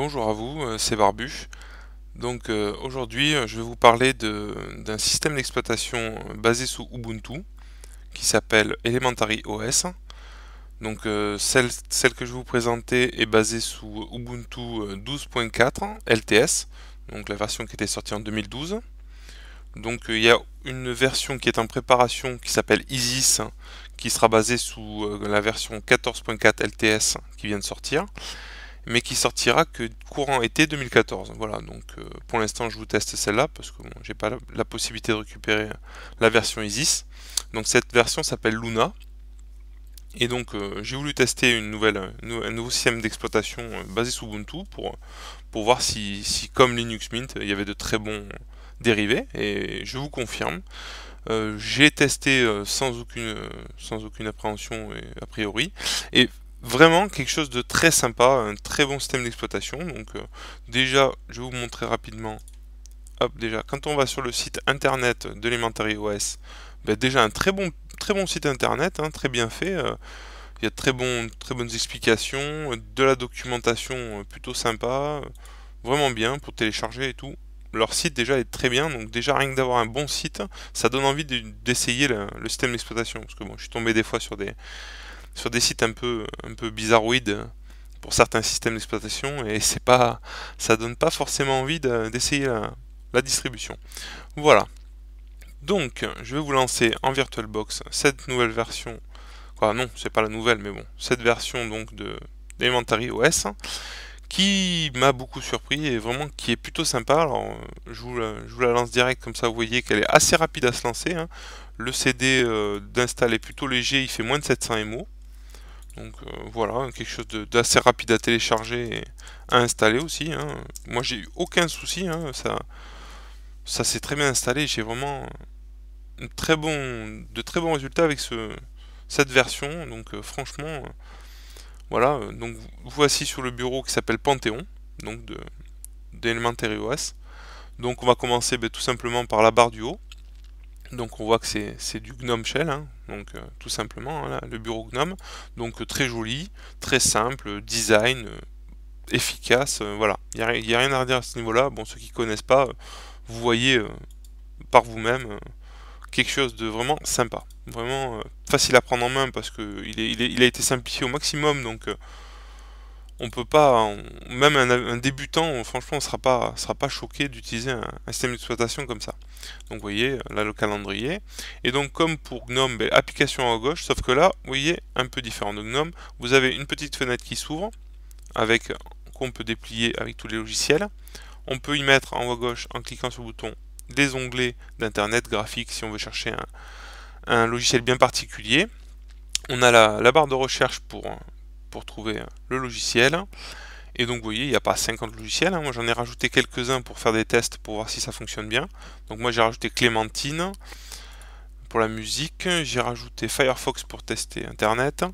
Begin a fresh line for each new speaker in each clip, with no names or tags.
Bonjour à vous, c'est Barbu. Aujourd'hui, je vais vous parler d'un système d'exploitation basé sous Ubuntu qui s'appelle Elementary OS. Celle que je vais vous présenter est basée sous Ubuntu 12.4 LTS, donc la version qui était sortie en 2012. Il y a une version qui est en préparation qui s'appelle Isis, qui sera basée sous la version 14.4 LTS qui vient de sortir, mais qui sortira que courant été 2014. Voilà, pour l'instant je vous teste celle-là parce que bon, j'ai pas la possibilité de récupérer la version Isis. Donc cette version s'appelle Luna. Et j'ai voulu tester un nouveau système d'exploitation basé sous Ubuntu pour voir si comme Linux Mint il y avait de très bons dérivés, et je vous confirme. J'ai testé sans aucune appréhension a priori, et vraiment quelque chose de très sympa, un très bon système d'exploitation. Déjà, je vais vous montrer rapidement. Hop, déjà, quand on va sur le site internet d'Elementary OS, déjà un très bon site internet, hein, très bien fait. Il y a très bonnes explications, de la documentation plutôt sympa, vraiment bien pour télécharger et tout. Leur site déjà est très bien, donc déjà rien que d'avoir un bon site, ça donne envie d'essayer le système d'exploitation. Parce que bon, je suis tombé des fois sur des sites un peu bizarroïdes pour certains systèmes d'exploitation, et ça donne pas forcément envie d'essayer la distribution. Voilà. Donc, je vais vous lancer en VirtualBox cette nouvelle version. Quoi, non, c'est pas la nouvelle, mais bon, cette version donc d'Elementary OS qui m'a beaucoup surpris et vraiment qui est plutôt sympa. Alors, je vous la lance direct, comme ça vous voyez qu'elle est assez rapide à se lancer, hein. Le CD d'install est plutôt léger, il fait moins de 700 MO. Voilà, quelque chose d'assez rapide à télécharger et à installer aussi, hein. Moi j'ai eu aucun souci, hein, ça s'est très bien installé, j'ai vraiment de très bons résultats avec cette version. Franchement, voilà, voici sur le bureau qui s'appelle Panthéon, donc d'Elementary OS. Donc on va commencer tout simplement par la barre du haut. Donc on voit que c'est du GNOME Shell, hein, tout simplement, hein, là, le bureau GNOME. Très joli, très simple, design, efficace, voilà. Il n'y a rien à redire à ce niveau-là. Bon, ceux qui connaissent pas, vous voyez par vous-même quelque chose de vraiment sympa. Vraiment facile à prendre en main parce que il a été simplifié au maximum, on peut pas, même un débutant, franchement, sera pas choqué d'utiliser un système d'exploitation comme ça. Donc vous voyez, là le calendrier. Et donc comme pour GNOME, application à gauche, sauf que là, vous voyez, un peu différent de GNOME, vous avez une petite fenêtre qui s'ouvre, qu'on peut déplier avec tous les logiciels. On peut y mettre en haut à gauche, en cliquant sur le bouton, des onglets d'internet graphique si on veut chercher un logiciel bien particulier. On a la barre de recherche pour trouver le logiciel. Et donc vous voyez, il n'y a pas 50 logiciels, hein. Moi j'en ai rajouté quelques-uns pour faire des tests pour voir si ça fonctionne bien. Donc moi j'ai rajouté Clémentine pour la musique, j'ai rajouté Firefox pour tester Internet.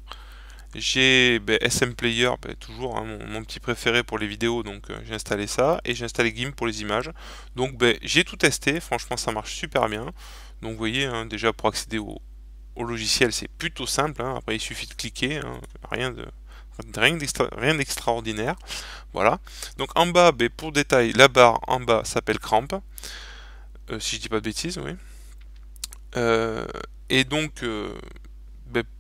J'ai SM Player, toujours, hein, mon petit préféré pour les vidéos, j'ai installé ça, et j'ai installé GIMP pour les images. J'ai tout testé, franchement ça marche super bien. Donc vous voyez, hein, déjà pour accéder au logiciel c'est plutôt simple, hein. Après il suffit de cliquer, hein, rien d'extraordinaire. Voilà. Donc en bas, pour détail, la barre en bas s'appelle Cramp, si je dis pas de bêtises, oui. Euh, et donc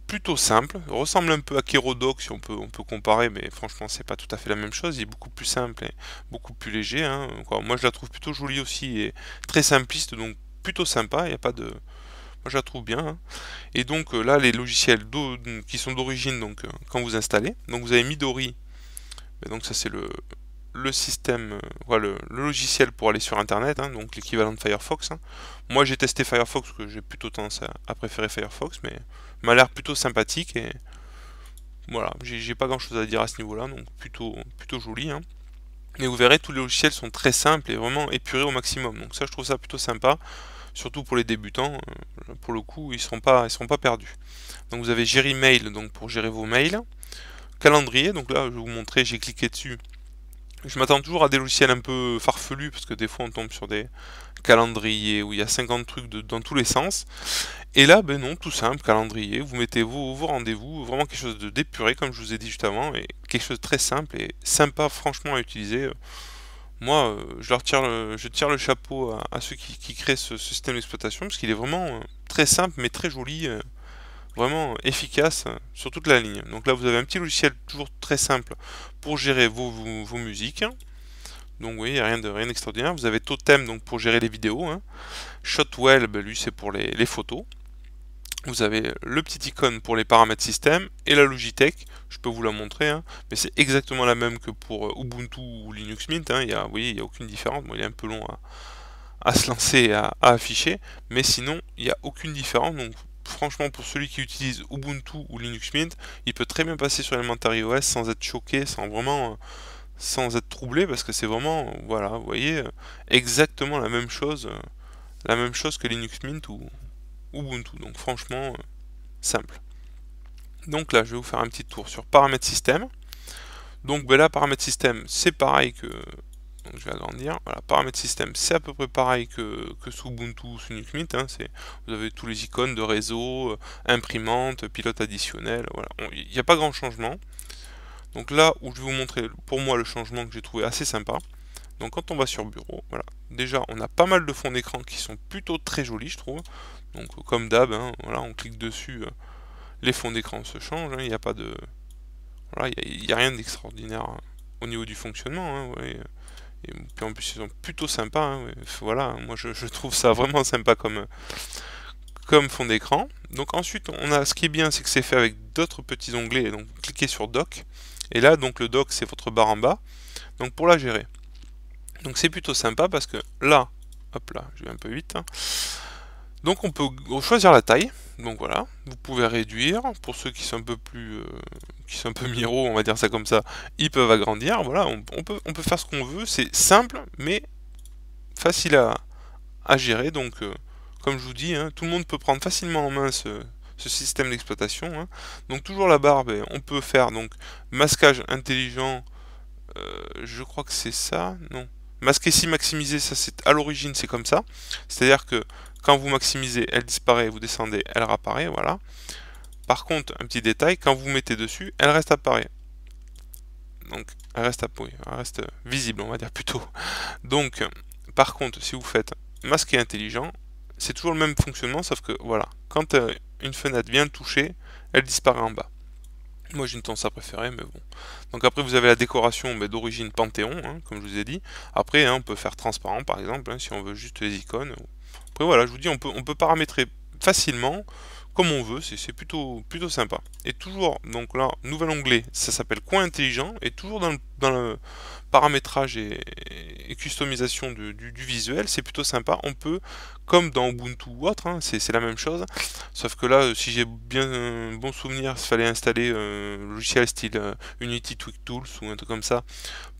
plutôt simple, ressemble un peu à Kerodoc si on peut comparer, mais franchement c'est pas tout à fait la même chose. Il est beaucoup plus simple et beaucoup plus léger, hein. Moi je la trouve plutôt jolie aussi et très simpliste, donc plutôt sympa. Il y a pas de, moi je la trouve bien, hein. Et là les logiciels qui sont d'origine, quand vous installez, donc vous avez Midori, donc ça c'est le système, voilà, le logiciel pour aller sur internet, hein, donc l'équivalent de Firefox, hein. Moi j'ai testé Firefox parce que j'ai plutôt tendance à préférer Firefox, mais m'a l'air plutôt sympathique, et voilà, j'ai pas grand chose à dire à ce niveau là, donc plutôt joli, hein. Et vous verrez, tous les logiciels sont très simples et vraiment épurés au maximum, donc ça je trouve ça plutôt sympa, surtout pour les débutants. Pour le coup ils seront pas perdus. Donc vous avez Gérer Mail, donc pour gérer vos mails, calendrier, donc là je vais vous montrer, j'ai cliqué dessus. Je m'attends toujours à des logiciels un peu farfelus, parce que des fois on tombe sur des calendriers où il y a 50 trucs dans tous les sens. Et là, ben non, tout simple, calendrier, vous mettez vos rendez-vous, vraiment quelque chose de d'épuré, comme je vous ai dit juste avant, et quelque chose de très simple et sympa, franchement, à utiliser. Moi, je tire le chapeau à ceux qui créent ce système d'exploitation, parce qu'il est vraiment très simple, mais très joli, vraiment efficace sur toute la ligne. Donc là, vous avez un petit logiciel toujours très simple pour gérer vos musiques. Donc oui, rien d'extraordinaire. Vous avez Totem donc pour gérer les vidéos, hein. Shotwell, ben, lui c'est pour les photos. Vous avez le petit icône pour les paramètres système et la Logitech, je peux vous la montrer, hein, mais c'est exactement la même que pour Ubuntu ou Linux Mint, hein, vous voyez, il n'y a aucune différence. Bon, il est un peu long à se lancer et à afficher, mais sinon il n'y a aucune différence. Donc franchement, pour celui qui utilise Ubuntu ou Linux Mint, il peut très bien passer sur Elementary OS sans être choqué, sans être troublé, parce que c'est vraiment, voilà, vous voyez, exactement la même chose que Linux Mint ou Ubuntu. Donc franchement, simple. Donc là, je vais vous faire un petit tour sur paramètres système. Donc ben là, paramètres système, c'est pareil que... Donc je vais agrandir. Voilà, paramètres système, c'est à peu près pareil que sous Ubuntu ou sous Linux Mint, hein. Vous avez tous les icônes de réseau, imprimante, pilote additionnel. Voilà, il n'y a pas grand changement. Donc là où je vais vous montrer pour moi le changement que j'ai trouvé assez sympa. Donc quand on va sur bureau, voilà, déjà on a pas mal de fonds d'écran qui sont plutôt très jolis, je trouve. Donc comme d'hab, hein, voilà, on clique dessus, les fonds d'écran se changent, hein, il n'y a pas de... Voilà, il n'y a rien d'extraordinaire au niveau du fonctionnement, hein, ouais. Et puis en plus ils sont plutôt sympas, hein, ouais. Voilà, moi je trouve ça vraiment sympa comme fond d'écran. Donc ensuite on a, ce qui est bien, c'est que c'est fait avec d'autres petits onglets, donc vous cliquez sur dock, et là donc le dock c'est votre barre en bas, donc pour la gérer. Donc c'est plutôt sympa parce que là, hop là, je vais un peu vite, hein. Donc on peut choisir la taille. Donc voilà, vous pouvez réduire. Pour ceux qui sont un peu plus, qui sont un peu miro, on va dire ça comme ça, ils peuvent agrandir. Voilà, on peut faire ce qu'on veut. C'est simple, mais facile à gérer. Donc, comme je vous dis, hein, tout le monde peut prendre facilement en main ce système d'exploitation, hein. Donc toujours la barre, ben, on peut faire donc masquage intelligent. Je crois que c'est ça, non. Masquer si maximiser, ça c'est à l'origine c'est comme ça. C'est-à-dire que quand vous maximisez, elle disparaît, vous descendez, elle réapparaît, voilà. Par contre, un petit détail, quand vous mettez dessus, elle reste apparaît. Donc, elle reste visible, on va dire plutôt. Donc, par contre, si vous faites masquer intelligent, c'est toujours le même fonctionnement, sauf que voilà, quand une fenêtre vient le toucher, elle disparaît en bas. Moi j'ai une tendance à préférer, mais bon. Donc après vous avez la décoration d'origine Panthéon, hein, comme je vous ai dit. Après hein, on peut faire transparent par exemple, hein, si on veut juste les icônes. Après voilà, je vous dis, on peut paramétrer facilement, comme on veut, c'est plutôt sympa. Et toujours, donc là, nouvel onglet, ça s'appelle coin intelligent, et toujours dans le paramétrage et customisation du visuel, c'est plutôt sympa. On peut, comme dans Ubuntu ou autre, hein, c'est la même chose, sauf que là, si j'ai bien un bon souvenir, il fallait installer un logiciel style Unity Tweak Tools ou un truc comme ça,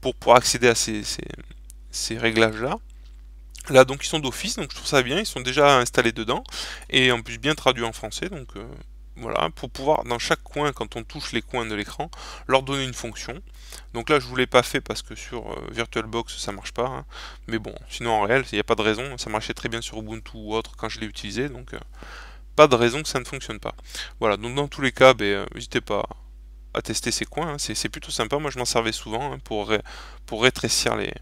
pour accéder à ces réglages-là. Là, donc ils sont d'office, donc je trouve ça bien, ils sont déjà installés dedans, et en plus bien traduits en français, donc voilà, pour pouvoir, dans chaque coin, quand on touche les coins de l'écran, leur donner une fonction. Donc là, je vous l'ai pas fait parce que sur VirtualBox, ça marche pas, hein. Mais bon, sinon en réel, il n'y a pas de raison, ça marchait très bien sur Ubuntu ou autre quand je l'ai utilisé, donc pas de raison que ça ne fonctionne pas. Voilà, donc dans tous les cas, n'hésitez pas à tester ces coins, hein. C'est plutôt sympa, moi je m'en servais souvent, hein, pour rétrécir les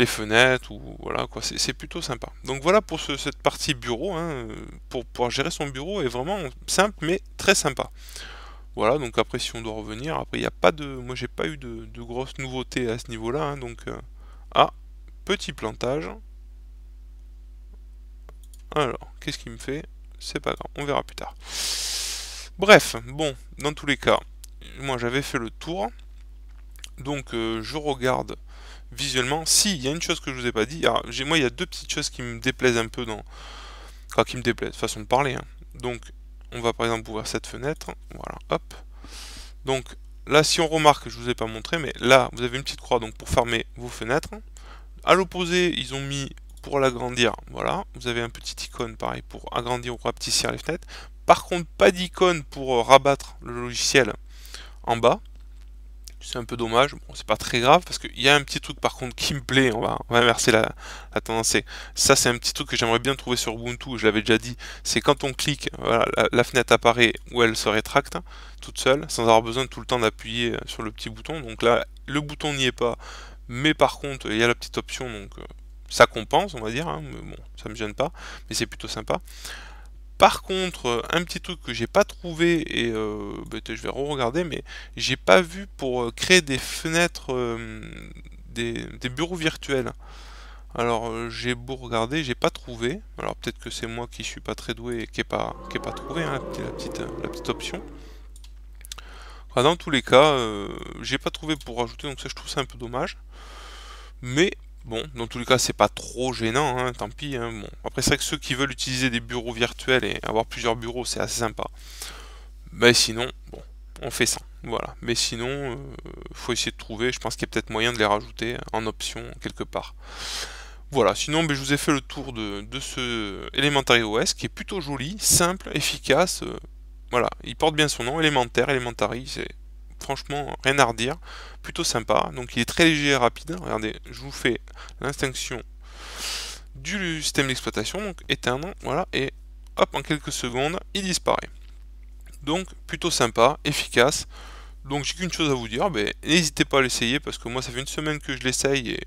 fenêtres, ou voilà quoi, c'est plutôt sympa. Donc voilà pour cette partie bureau, hein, pour pouvoir gérer son bureau est vraiment simple mais très sympa. Voilà, donc après si on doit revenir, après il n'y a pas de, moi j'ai pas eu de grosses nouveautés à ce niveau-là, hein, donc ah, petit plantage. Alors, qu'est-ce qu'il me fait? C'est pas grave, on verra plus tard. Bref, bon, dans tous les cas, moi j'avais fait le tour, donc je regarde visuellement. Si, il y a une chose que je vous ai pas dit. Alors, moi, il y a deux petites choses qui me déplaisent un peu dans... Enfin, qui me déplaisent, façon de parler, hein. Donc, on va par exemple ouvrir cette fenêtre. Voilà, hop. Donc, là, si on remarque, je vous ai pas montré, mais là, vous avez une petite croix donc pour fermer vos fenêtres. À l'opposé, ils ont mis pour l'agrandir. Voilà, vous avez un petit icône, pareil, pour agrandir ou rapetissir les fenêtres. Par contre, pas d'icône pour rabattre le logiciel en bas. C'est un peu dommage, bon, c'est pas très grave, parce qu'il y a un petit truc par contre qui me plaît, on va inverser la tendance. Ça, c'est un petit truc que j'aimerais bien trouver sur Ubuntu, je l'avais déjà dit, c'est quand on clique, voilà, la fenêtre apparaît où elle se rétracte toute seule, sans avoir besoin tout le temps d'appuyer sur le petit bouton. Donc là, le bouton n'y est pas, mais par contre, il y a la petite option, donc ça compense, on va dire, hein, mais bon, ça me gêne pas, mais c'est plutôt sympa. Par contre, un petit truc que j'ai pas trouvé, et je vais re-regarder, mais j'ai pas vu pour créer des fenêtres, des bureaux virtuels. Alors j'ai beau regarder, j'ai pas trouvé. Alors peut-être que c'est moi qui suis pas très doué et qui est pas trouvé, hein, la petite option. Enfin, dans tous les cas, j'ai pas trouvé pour rajouter, donc ça je trouve ça un peu dommage. Mais bon, dans tous les cas, c'est pas trop gênant, hein, tant pis. Hein, bon. Après, c'est vrai que ceux qui veulent utiliser des bureaux virtuels et avoir plusieurs bureaux, c'est assez sympa. Mais sinon, bon, on fait ça. Voilà. Mais sinon, faut essayer de trouver. Je pense qu'il y a peut-être moyen de les rajouter en option quelque part. Voilà. Sinon, je vous ai fait le tour de ce Elementary OS qui est plutôt joli, simple, efficace. Voilà. Il porte bien son nom, Elementary, c'est franchement rien à redire, plutôt sympa. Donc il est très léger et rapide. Regardez, je vous fais l'instinction du système d'exploitation, donc éteindre, voilà, et hop, en quelques secondes, il disparaît. Donc plutôt sympa, efficace. Donc j'ai qu'une chose à vous dire, n'hésitez pas à l'essayer parce que moi ça fait une semaine que je l'essaye et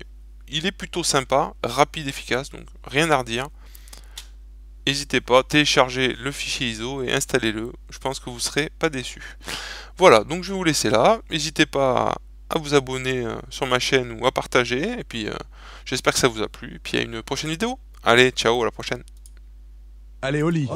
il est plutôt sympa, rapide, efficace, donc rien à redire. N'hésitez pas, téléchargez le fichier ISO et installez-le, je pense que vous serez pas déçus. Voilà, donc je vais vous laisser là, n'hésitez pas à vous abonner sur ma chaîne ou à partager, et puis j'espère que ça vous a plu, et puis à une prochaine vidéo. Allez, ciao, à la prochaine.
Allez, au lit.